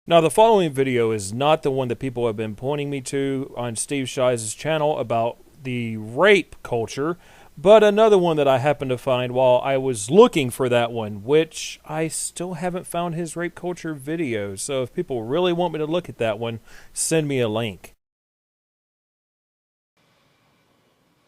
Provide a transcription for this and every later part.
Now, the following video is not the one that people have been pointing me to on Steve Shies' channel about the rape culture, but another one that I happened to find while I was looking for that one, which I still haven't found his rape culture video. So if people really want me to look at that one, send me a link.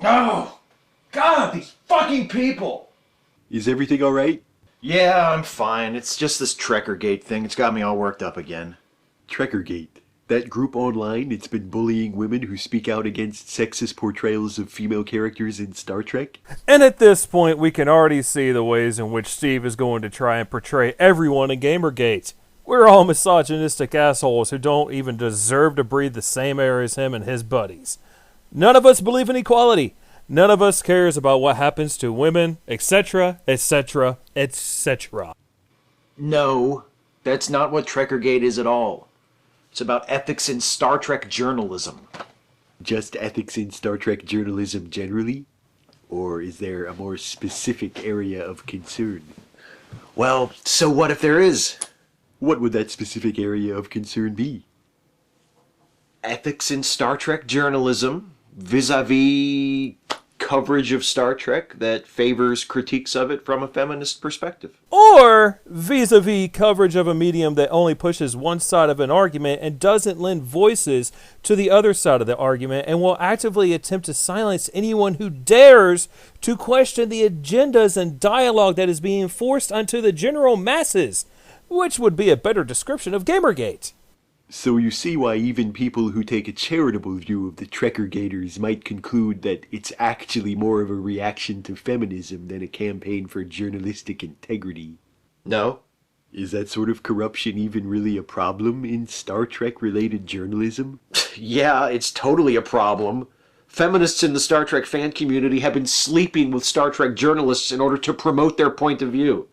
Oh, God, these fucking people! Is everything alright? Yeah, I'm fine. It's just this Trekkergate thing. It's got me all worked up again. Trekkergate. That group online that's been bullying women who speak out against sexist portrayals of female characters in Star Trek? And at this point, we can already see the ways in which Steve is going to try and portray everyone in Gamergate. We're all misogynistic assholes who don't even deserve to breathe the same air as him and his buddies. None of us believe in equality. None of us cares about what happens to women, etc., etc., etc. No, that's not what Trekkergate is at all. It's about ethics in Star Trek journalism. Just ethics in Star Trek journalism generally? Or is there a more specific area of concern? Well, so what if there is? What would that specific area of concern be? Ethics in Star Trek journalism vis-a-vis coverage of Star Trek that favors critiques of it from a feminist perspective. Or vis-a-vis coverage of a medium that only pushes one side of an argument and doesn't lend voices to the other side of the argument and will actively attempt to silence anyone who dares to question the agendas and dialogue that is being forced onto the general masses, which would be a better description of Gamergate. So you see why even people who take a charitable view of the Trekkergaters might conclude that it's actually more of a reaction to feminism than a campaign for journalistic integrity. No? Is that sort of corruption even really a problem in Star Trek-related journalism? Yeah, it's totally a problem. Feminists in the Star Trek fan community have been sleeping with Star Trek journalists in order to promote their point of view.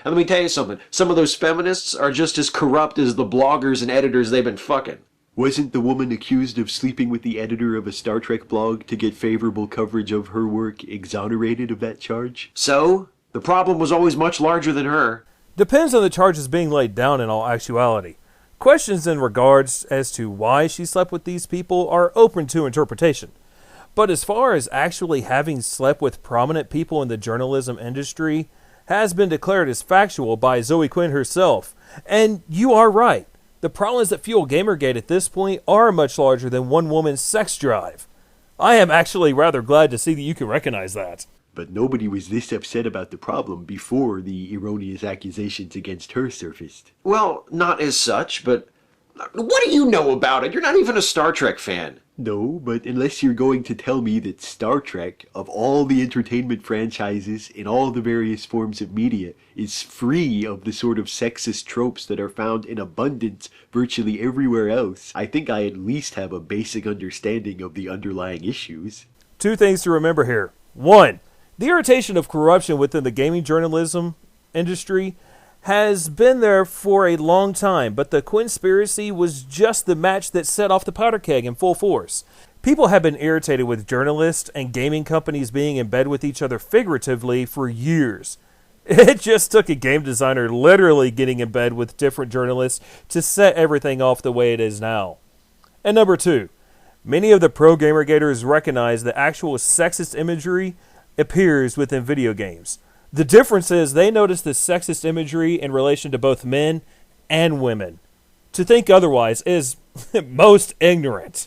And let me tell you something, some of those feminists are just as corrupt as the bloggers and editors they've been fucking. Wasn't the woman accused of sleeping with the editor of a Star Trek blog to get favorable coverage of her work exonerated of that charge? So, the problem was always much larger than her. Depends on the charges being laid down in all actuality. Questions in regards as to why she slept with these people are open to interpretation. But as far as actually having slept with prominent people in the journalism industry, has been declared as factual by Zoe Quinn herself. And you are right. The problems that fuel Gamergate at this point are much larger than one woman's sex drive. I am actually rather glad to see that you can recognize that. But nobody was this upset about the problem before the erroneous accusations against her surfaced. Well, not as such, but what do you know about it? You're not even a Star Trek fan. No, but unless you're going to tell me that Star Trek, of all the entertainment franchises in all the various forms of media, is free of the sort of sexist tropes that are found in abundance virtually everywhere else, I think I at least have a basic understanding of the underlying issues. Two things to remember here. One, the irritation of corruption within the gaming journalism industry has been there for a long time, but the Quinspiracy was just the match that set off the powder keg in full force. People have been irritated with journalists and gaming companies being in bed with each other figuratively for years. It just took a game designer literally getting in bed with different journalists to set everything off the way it is now. And number two, many of the pro-Gamergaters recognize that actual sexist imagery appears within video games. The difference is they notice the sexist imagery in relation to both men and women. To think otherwise is most ignorant.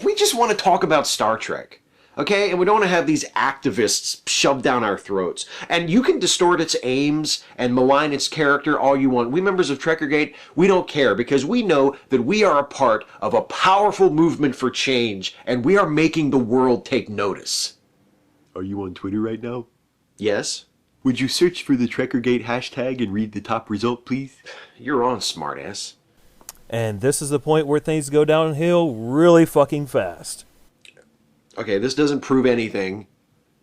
We just want to talk about Star Trek, okay? And we don't want to have these activists shoved down our throats. And you can distort its aims and malign its character all you want. We members of Trekkergate, we don't care because we know that we are a part of a powerful movement for change and we are making the world take notice. Are you on Twitter right now? Yes? Would you search for the Trekkergate hashtag and read the top result, please? You're on, smartass. And this is the point where things go downhill really fucking fast. Okay, this doesn't prove anything.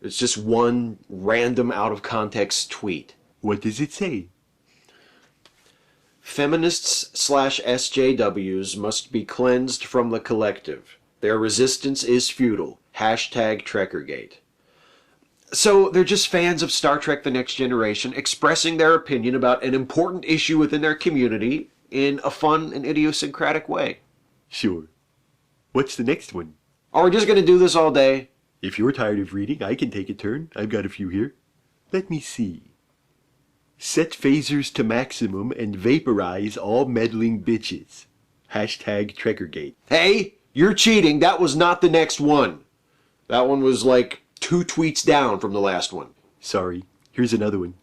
It's just one random out-of-context tweet. What does it say? Feminists/SJWs must be cleansed from the collective. Their resistance is futile. Hashtag Trekkergate. So they're just fans of Star Trek The Next Generation, expressing their opinion about an important issue within their community in a fun and idiosyncratic way. Sure. What's the next one? Are we just going to do this all day? If you're tired of reading, I can take a turn. I've got a few here. Let me see. Set phasers to maximum and vaporize all meddling bitches. Hashtag Trekkergate. Hey, you're cheating. That was not the next one. That one was like 2 tweets down from the last one. Sorry. Here's another one.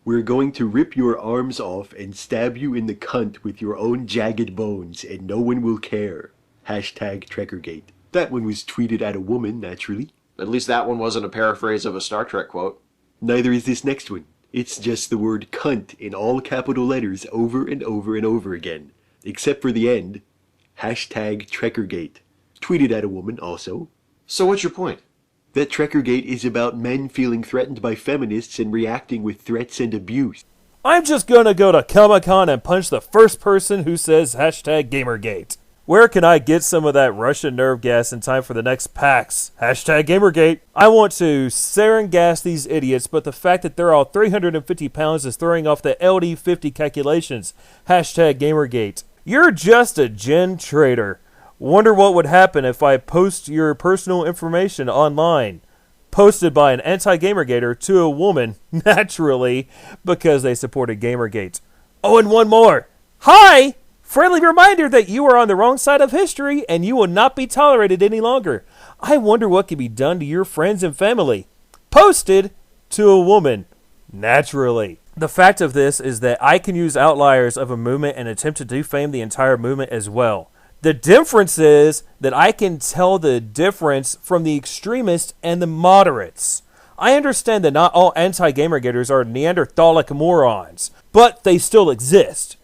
We're going to rip your arms off and stab you in the cunt with your own jagged bones, and no one will care. Hashtag Trekkergate. That one was tweeted at a woman, naturally. At least that one wasn't a paraphrase of a Star Trek quote. Neither is this next one. It's just the word cunt in all capital letters over and over and over again. Except for the end. Hashtag Trekkergate. Tweeted at a woman, also. So what's your point? That Trekkergate is about men feeling threatened by feminists and reacting with threats and abuse. I'm just gonna go to Comic-Con and punch the first person who says hashtag Gamergate. Where can I get some of that Russian nerve gas in time for the next PAX? Hashtag Gamergate. I want to sarin gas these idiots, but the fact that they're all 350 pounds is throwing off the LD50 calculations. Hashtag Gamergate. You're just a gen trader. Wonder what would happen if I post your personal information online. Posted by an anti-gamergater to a woman, naturally, because they supported Gamergate. Oh, and one more. Hi! Friendly reminder that you are on the wrong side of history and you will not be tolerated any longer. I wonder what can be done to your friends and family. Posted to a woman, naturally. The fact of this is that I can use outliers of a movement and attempt to defame the entire movement as well. The difference is that I can tell the difference from the extremists and the moderates. I understand that not all anti-gamergaters are Neanderthalic morons, but they still exist.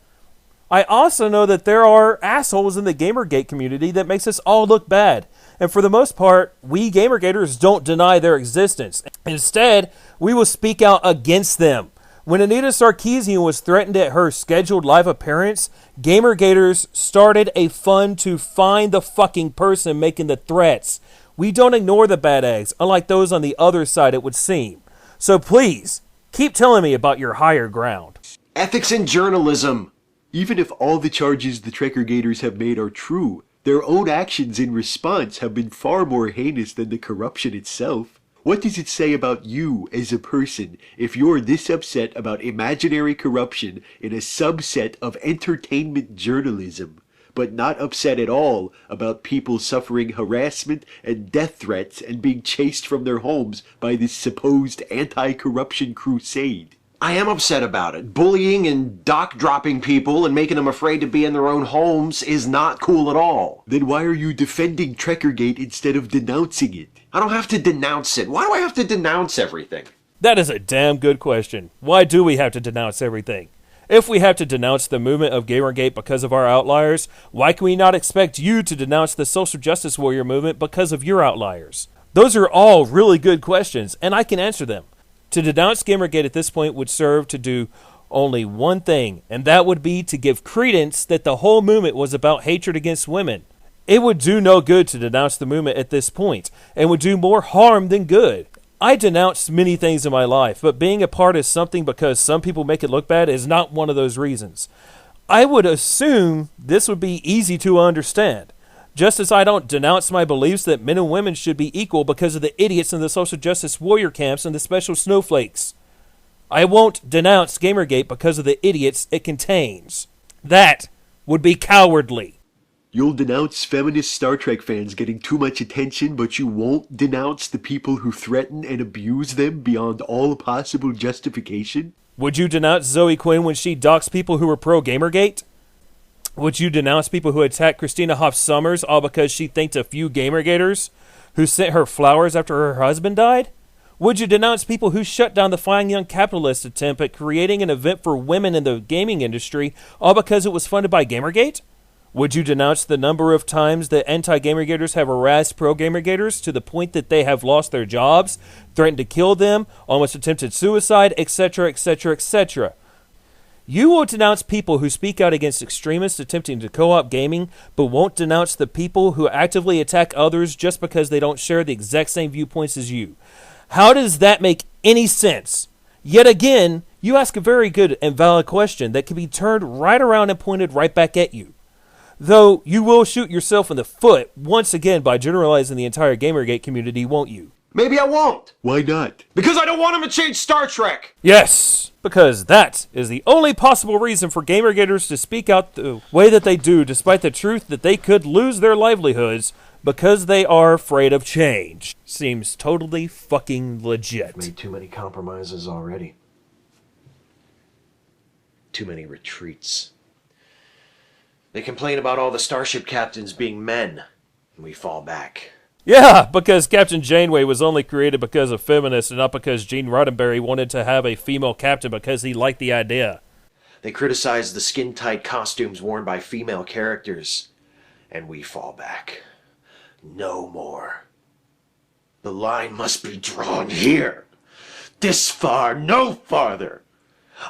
I also know that there are assholes in the Gamergate community that makes us all look bad. And for the most part, we Gamergaters don't deny their existence. Instead, we will speak out against them. When Anita Sarkeesian was threatened at her scheduled live appearance, Gamergaters started a fund to find the fucking person making the threats. We don't ignore the bad eggs, unlike those on the other side, it would seem. So please, keep telling me about your higher ground. Ethics in journalism. Even if all the charges the Trekkergaters have made are true, their own actions in response have been far more heinous than the corruption itself. What does it say about you as a person if you're this upset about imaginary corruption in a subset of entertainment journalism, but not upset at all about people suffering harassment and death threats and being chased from their homes by this supposed anti-corruption crusade? I am upset about it. Bullying and dock-dropping people and making them afraid to be in their own homes is not cool at all. Then why are you defending Trekkergate instead of denouncing it? I don't have to denounce it. Why do I have to denounce everything? That is a damn good question. Why do we have to denounce everything? If we have to denounce the movement of Gamergate because of our outliers, why can we not expect you to denounce the social justice warrior movement because of your outliers? Those are all really good questions, and I can answer them. To denounce Gamergate at this point would serve to do only one thing, and that would be to give credence that the whole movement was about hatred against women. It would do no good to denounce the movement at this point, and would do more harm than good. I denounced many things in my life, but being a part of something because some people make it look bad is not one of those reasons. I would assume this would be easy to understand. Just as I don't denounce my beliefs that men and women should be equal because of the idiots in the social justice warrior camps and the special snowflakes. I won't denounce Gamergate because of the idiots it contains. That would be cowardly. You'll denounce feminist Star Trek fans getting too much attention, but you won't denounce the people who threaten and abuse them beyond all possible justification? Would you denounce Zoe Quinn when she doxed people who were pro-Gamergate? Would you denounce people who attacked Christina CHSommers all because she thanked a few Gamergaters who sent her flowers after her husband died? Would you denounce people who shut down the fine young capitalist attempt at creating an event for women in the gaming industry all because it was funded by Gamergate? Would you denounce the number of times that anti-Gamergaters have harassed pro-Gamergaters to the point that they have lost their jobs, threatened to kill them, almost attempted suicide, etc., etc., etc.? You will denounce people who speak out against extremists attempting to co-opt gaming, but won't denounce the people who actively attack others just because they don't share the exact same viewpoints as you. How does that make any sense? Yet again, you ask a very good and valid question that can be turned right around and pointed right back at you. Though you will shoot yourself in the foot once again by generalizing the entire Gamergate community, won't you? Maybe I won't. Why not? Because I don't want them to change Star Trek. Yes, because that is the only possible reason for Gamergaters to speak out the way that they do, despite the truth that they could lose their livelihoods because they are afraid of change. Seems totally fucking legit. Made too many compromises already. Too many retreats. They complain about all the starship captains being men, and we fall back. Yeah, because Captain Janeway was only created because of feminists and not because Gene Roddenberry wanted to have a female captain because he liked the idea. They criticize the skin-tight costumes worn by female characters, and we fall back. No more. The line must be drawn here. This far, no farther.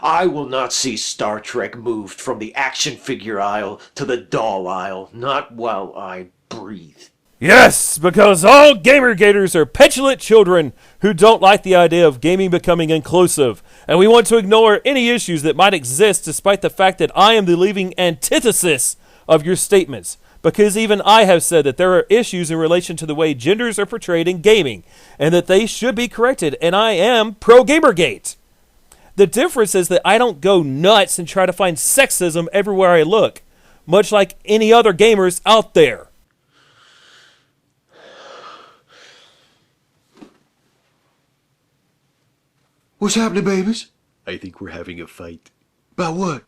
I will not see Star Trek moved from the action figure aisle to the doll aisle, not while I breathe. Yes, because all Gamergaters are petulant children who don't like the idea of gaming becoming inclusive, and we want to ignore any issues that might exist despite the fact that I am the living antithesis of your statements, because even I have said that there are issues in relation to the way genders are portrayed in gaming, and that they should be corrected, and I am pro-Gamergate. The difference is that I don't go nuts and try to find sexism everywhere I look, much like any other gamers out there. What's happening, babies? I think we're having a fight. About what?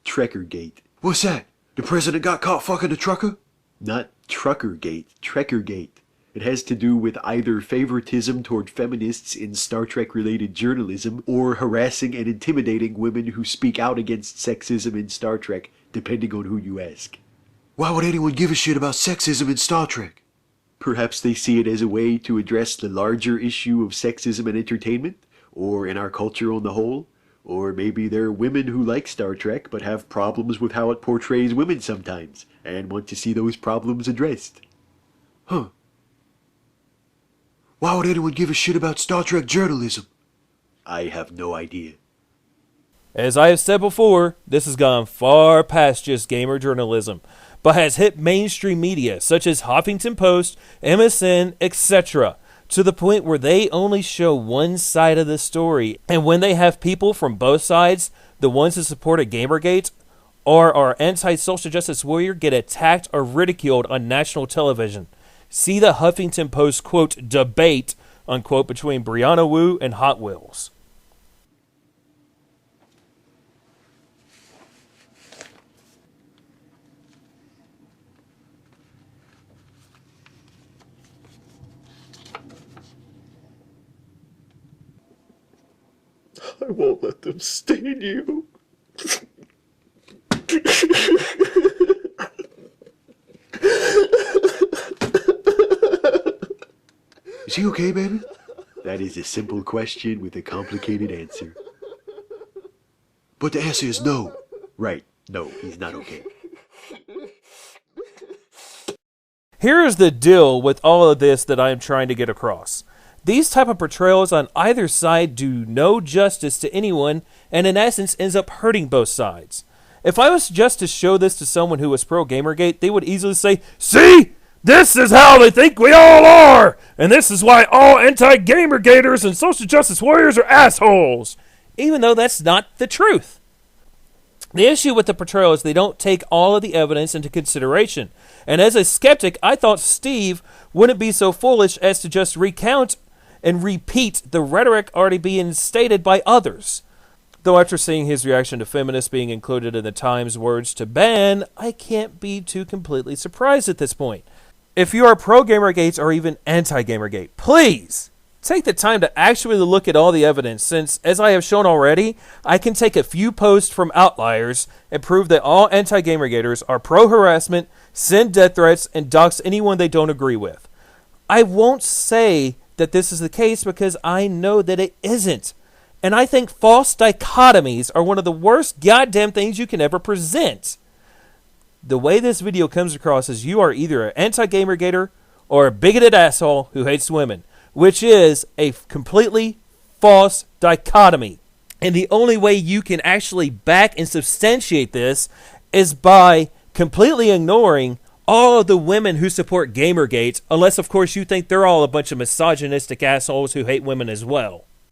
Trekkergate. What's that? The president got caught fucking the trucker? Not Truckergate, Trekkergate. It has to do with either favoritism toward feminists in Star Trek-related journalism or harassing and intimidating women who speak out against sexism in Star Trek, depending on who you ask. Why would anyone give a shit about sexism in Star Trek? Perhaps they see it as a way to address the larger issue of sexism in entertainment, or in our culture on the whole. Or maybe they're women who like Star Trek but have problems with how it portrays women sometimes, and want to see those problems addressed. Huh. Why would anyone give a shit about Star Trek journalism? I have no idea. As I have said before, this has gone far past just gamer journalism, but has hit mainstream media such as Huffington Post, MSN, etc., to the point where they only show one side of the story. And when they have people from both sides, the ones that support a Gamergate or are anti-social justice warrior, get attacked or ridiculed on national television. See the Huffington Post, quote, debate, unquote, between Brianna Wu and Hot Wheels. I won't let them stain you. Is he okay, baby? That is a simple question with a complicated answer. But the answer is no. Right, no, he's not okay. Here is the deal with all of this that I am trying to get across. These type of portrayals on either side do no justice to anyone and in essence ends up hurting both sides. If I was just to show this to someone who was pro-Gamergate, they would easily say, "See? This is how they think we all are! And this is why all anti-Gamergaters and social justice warriors are assholes!" Even though that's not the truth. The issue with the portrayal is they don't take all of the evidence into consideration. And as a skeptic, I thought Steve wouldn't be so foolish as to just recount and repeat the rhetoric already being stated by others. Though after seeing his reaction to feminists being included in the Times words to ban, I can't be too completely surprised at this point. If you are pro-Gamergate or even anti-Gamergate, please take the time to actually look at all the evidence, since, as I have shown already, I can take a few posts from outliers and prove that all anti-Gamergaters are pro-harassment, send death threats, and dox anyone they don't agree with. I won't say that this is the case because I know that it isn't. And I think false dichotomies are one of the worst goddamn things you can ever present. The way this video comes across is you are either an anti-Gamergater or a bigoted asshole who hates women, which is a completely false dichotomy. And the only way you can actually back and substantiate this is by completely ignoring all of the women who support Gamergate, unless, of course, you think they're all a bunch of misogynistic assholes who hate women as well.